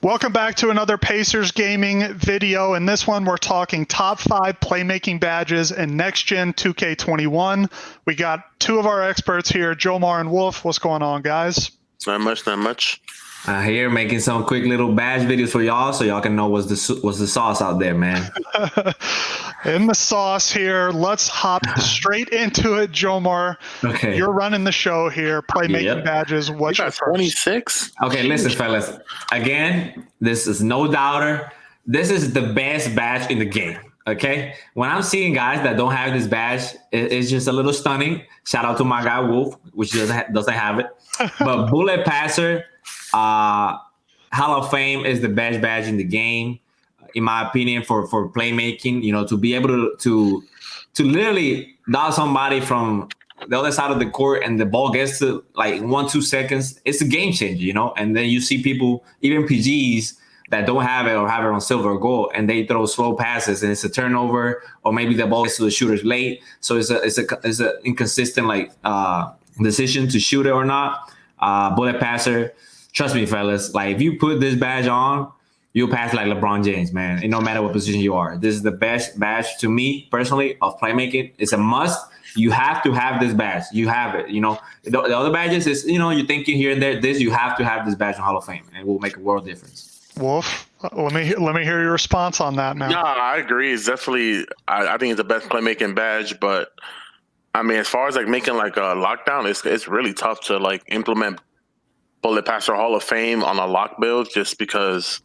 Welcome back to another Pacers Gaming video. In this one, we're talking top 5 playmaking badges in next-gen 2K21. We got two of our experts here, Jomar and Wolf. What's going on, guys? Not much. Here making some quick little badge videos for y'all, so y'all can know what's the sauce out there, man. In the sauce here, let's hop straight into it, Jomar. Okay, you're running the show here. Playmaking badges. What's your 26? Okay, listen, fellas. Again, this is no doubter. This is the best badge in the game. Okay, when I'm seeing guys that don't have this badge, it's just a little stunning. Shout out to my guy Wolf, which doesn't have it. But Bullet Passer, Hall of Fame is the best badge in the game, in my opinion, for playmaking. You know, to be able to literally dodge somebody from the other side of the court and the ball gets to like 1-2 seconds, it's a game changer, you know. And then you see people, even PGs, that don't have it or have it on silver or gold, and they throw slow passes and it's a turnover, or maybe the ball gets to the shooters late. So it's a inconsistent like decision to shoot it or not. Bullet Passer, trust me, fellas, like if you put this badge on, you'll pass like LeBron James, man. And no matter what position you are, this is the best badge to me personally of playmaking. It's a must. You have to have this badge. You have it. You know, the other badges is, you know, you're thinking here and there. This, you have to have this badge in Hall of Fame, and it will make a world difference. Wolf, let me hear your response on that now. No, I agree. It's definitely, I think it's the best playmaking badge, but I mean, as far as like making like a lockdown, it's really tough to like implement Bullet Passer Hall of Fame on a lock build, just because,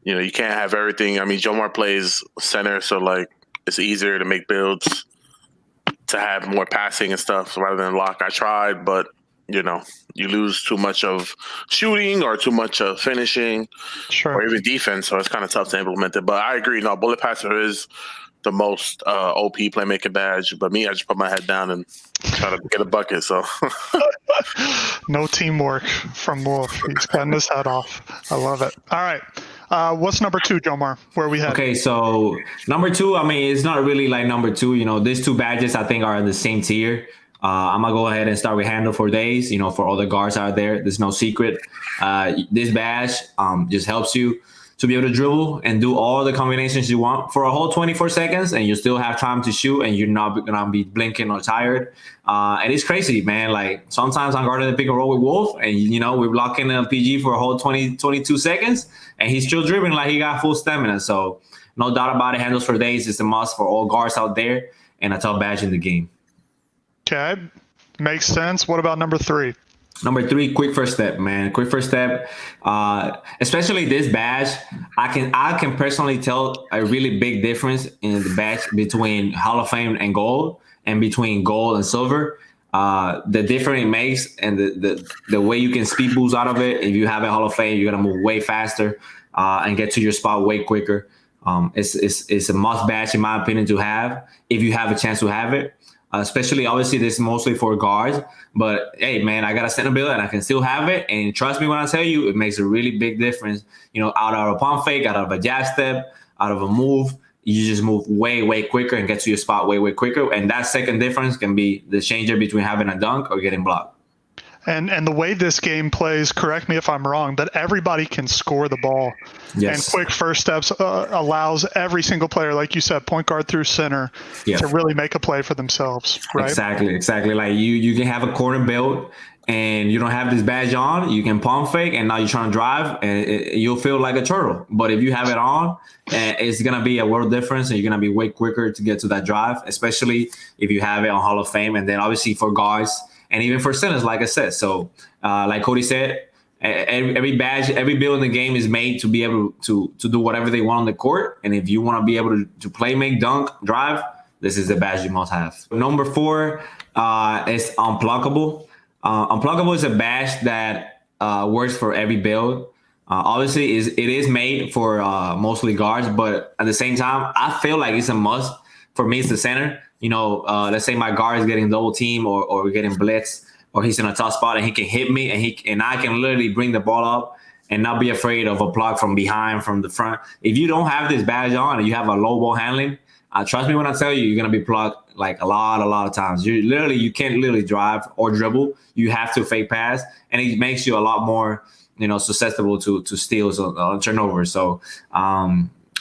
you know, you can't have everything. I mean, Jomar plays center, so like it's easier to make builds to have more passing and stuff rather than lock. I tried, but you know, you lose too much of shooting or too much of finishing, or even defense, so it's kind of tough to implement it. But I agree. No, Bullet Passer is the most OP playmaking badge. But me, I just put my head down and try to get a bucket. So no teamwork from Wolf. He's cutting his head off. I love it. All right. What's number 2, Jomar? Where are we headed? Okay, so number 2, I mean, it's not really like number 2. You know, these two badges I think are in the same tier. I'm gonna go ahead and start with Handle for Days. You know, for all the guards out there, there's no secret. This badge just helps you to be able to dribble and do all the combinations you want for a whole 24 seconds, and you still have time to shoot, and you're not gonna be blinking or tired. And it's crazy, man. Like sometimes I'm guarding the pick and roll with Wolf, and you know we're blocking a PG for a whole 22 seconds, and he's still dribbling like he got full stamina. So no doubt about it, Handles for Days is a must for all guards out there, and a top badge in the game. Okay, makes sense. What about number 3? Number 3, quick first step, man. Quick first step. Especially this badge, I can personally tell a really big difference in the badge between Hall of Fame and gold, and between gold and silver. The difference it makes, and the way you can speed boost out of it. If you have a Hall of Fame, you're gonna move way faster and get to your spot way quicker. It's a must badge in my opinion to have if you have a chance to have it. Especially, obviously, this is mostly for guards. But hey, man, I got a center build and I can still have it. And trust me when I tell you, it makes a really big difference. You know, out of a pump fake, out of a jab step, out of a move, you just move way quicker and get to your spot way quicker. And that second difference can be the changer between having a dunk or getting blocked. And the way this game plays, correct me if I'm wrong, but everybody can score the ball. Yes. And quick first steps allows every single player, like you said, point guard through center, to really make a play for themselves, right? Exactly. Like you can have a corner build and you don't have this badge on, you can pump fake, and now you're trying to drive, and you'll feel like a turtle. But if you have it on, it's going to be a world difference, and you're going to be way quicker to get to that drive, especially if you have it on Hall of Fame. And then obviously for guards, and even for centers, like I said. So like Cody said, every badge, every build in the game is made to be able to do whatever they want on the court. And if you want to be able to play, make, dunk, drive, this is the badge you must have. Number 4 is Unpluggable. Unpluggable is a badge that works for every build. Obviously, it is made for mostly guards, but at the same time, I feel like it's a must. For me, it's the center. You know, let's say my guard is getting double team or getting blitz, or he's in a tough spot and he can hit me, and I can literally bring the ball up and not be afraid of a block from behind, from the front. If you don't have this badge on and you have a low ball handling, trust me when I tell you, you're gonna be blocked like a lot of times. You can't literally drive or dribble. You have to fake pass, and it makes you a lot more susceptible to steals on turnovers. So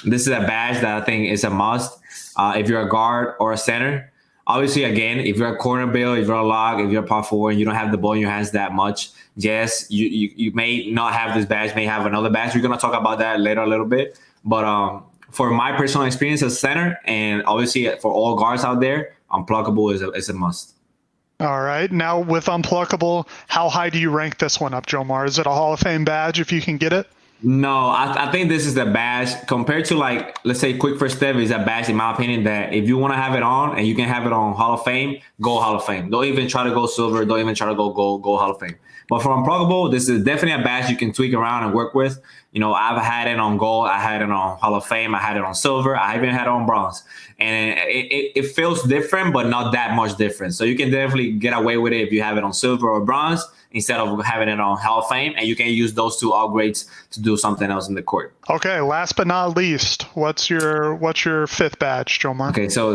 this is a badge that I think is a must if you're a guard or a center. Obviously, again, if you're a corner bill, if you're a lock, if you're a power forward, and you don't have the ball in your hands that much, yes, you may not have this badge, may have another badge. We're going to talk about that later a little bit. But for my personal experience as center, and obviously for all guards out there, Unpluggable is a must. All right. Now with Unpluggable, how high do you rank this one up, Jomar? Is it a Hall of Fame badge if you can get it? No, I think this is the badge compared to, like, let's say Quick First Step is a badge, in my opinion, that if you want to have it on and you can have it on Hall of Fame, go Hall of Fame. Don't even try to go silver. Don't even try to go gold, go Hall of Fame. But for Unpluggable, this is definitely a badge you can tweak around and work with. I've had it on gold. I had it on Hall of Fame. I had it on silver. I even had it on bronze. And it feels different, but not that much different. So you can definitely get away with it if you have it on silver or bronze instead of having it on Hall of Fame. And you can use those two upgrades to do something else in the court. Okay, last but not least, what's your fifth badge, Jomar? Okay, so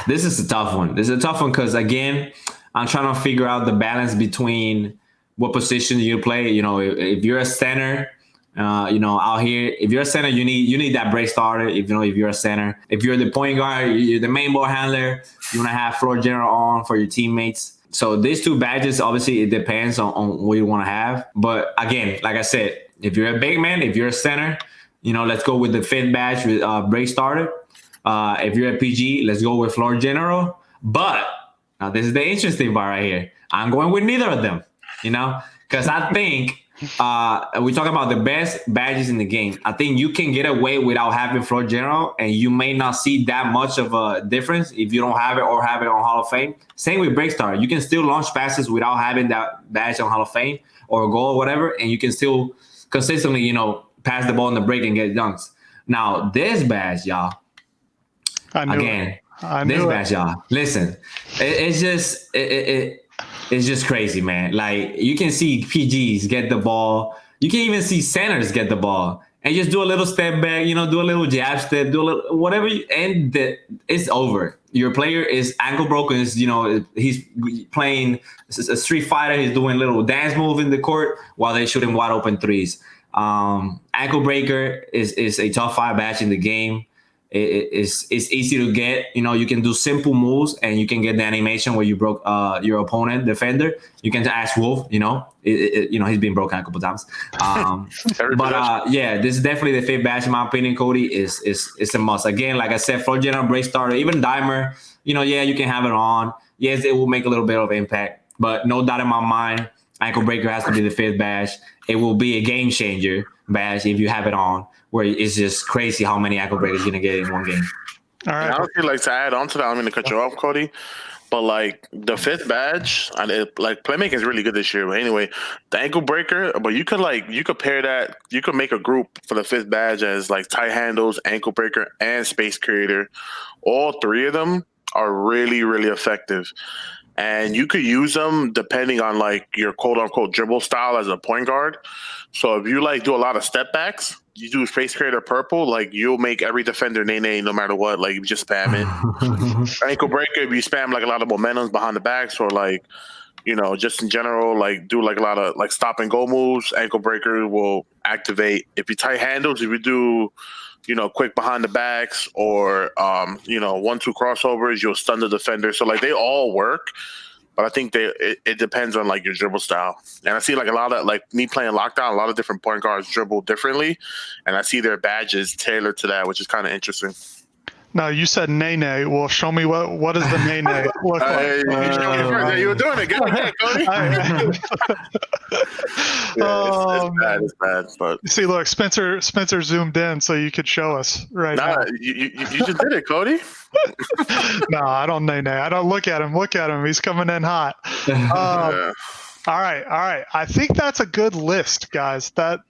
this is a tough one. This is a tough one because, again, I'm trying to figure out the balance between what position you play. If you're a center, out here, if you're a center, you need that break starter. If you're a center, if you're the point guard, you're the main ball handler, you want to have floor general on for your teammates. So these two badges, obviously, it depends on what you want to have. But again, like I said, if you're a big man, if you're a center, let's go with the fifth badge with break starter. If you're a PG, let's go with floor general. But now this is the interesting part right here. I'm going with neither of them, because I think we talk about the best badges in the game. I think you can get away without having floor general, and you may not see that much of a difference if you don't have it or have it on Hall of Fame. Same with break starter. You can still launch passes without having that badge on Hall of Fame or goal or whatever, and you can still consistently, pass the ball in the break and get dunks. Now, this badge, y'all, y'all, listen, it's just crazy, man. Like, you can see PGs get the ball. You can even see centers get the ball and just do a little step back, do a little jab step, do a little whatever, and it's over. Your player is ankle broken. He's playing a street fighter. He's doing a little dance move in the court while they're shooting wide open threes. Ankle breaker is a top 5 badge in the game. It's easy to get. You can do simple moves and you can get the animation where you broke your opponent defender. You can ask Wolf. He's been broken a couple times. Yeah, this is definitely the fifth badge in my opinion. Cody is a must. Again, like I said, floor general, break starter, even dimer. You can have it on. Yes, it will make a little bit of impact, but no doubt in my mind, ankle breaker has to be the fifth badge. It will be a game changer badge if you have it on, where it's just crazy how many ankle breakers you're going to get in one game. All right. And honestly, like, to add on to that, I'm going to cut you off, Cody, but like the fifth badge, like playmaking is really good this year. But anyway, the ankle breaker, but you could pair that, you could make a group for the fifth badge as like tight handles, ankle breaker, and space creator. All three of them are really, really effective. And you could use them depending on like your quote unquote dribble style as a point guard. So if you like do a lot of step backs, you do space creator purple, like you'll make every defender nay no matter what. Like you just spam it. Ankle breaker, if you spam like a lot of momentums behind the backs, or like, just in general, like do like a lot of like stop and go moves, ankle breaker will activate. If you tight handles, if you do quick behind the backs or 1-2 crossovers, you'll stun the defender. So like they all work, but I think it depends on like your dribble style. And I see like a lot of, like me playing lockdown, a lot of different point guards dribble differently, and I see their badges tailored to that, which is kind of interesting. No, you said nay. Well, show me what does the nay look like? You were doing it. Go ahead, Cody. It's bad. But see, look, Spencer zoomed in so you could show us now. You just did it, Cody. No, I don't nay. I don't look at him. Look at him. He's coming in hot. All right. I think that's a good list, guys. That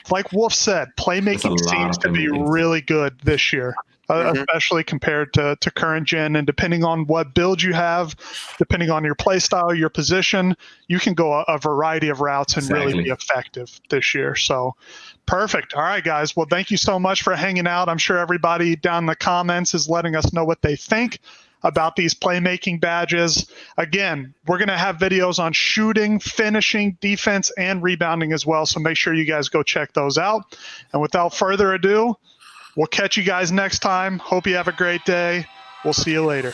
like Wolf said, playmaking seems to be really good this year, especially compared to current gen. And depending on what build you have, depending on your play style, your position, you can go a variety of routes and really be effective this year. So perfect. All right, guys. Well, thank you so much for hanging out. I'm sure everybody down in the comments is letting us know what they think. about these playmaking badges. Again, we're going to have videos on shooting, finishing, defense, and rebounding as well. So make sure you guys go check those out. And without further ado, we'll catch you guys next time. Hope you have a great day. We'll see you later.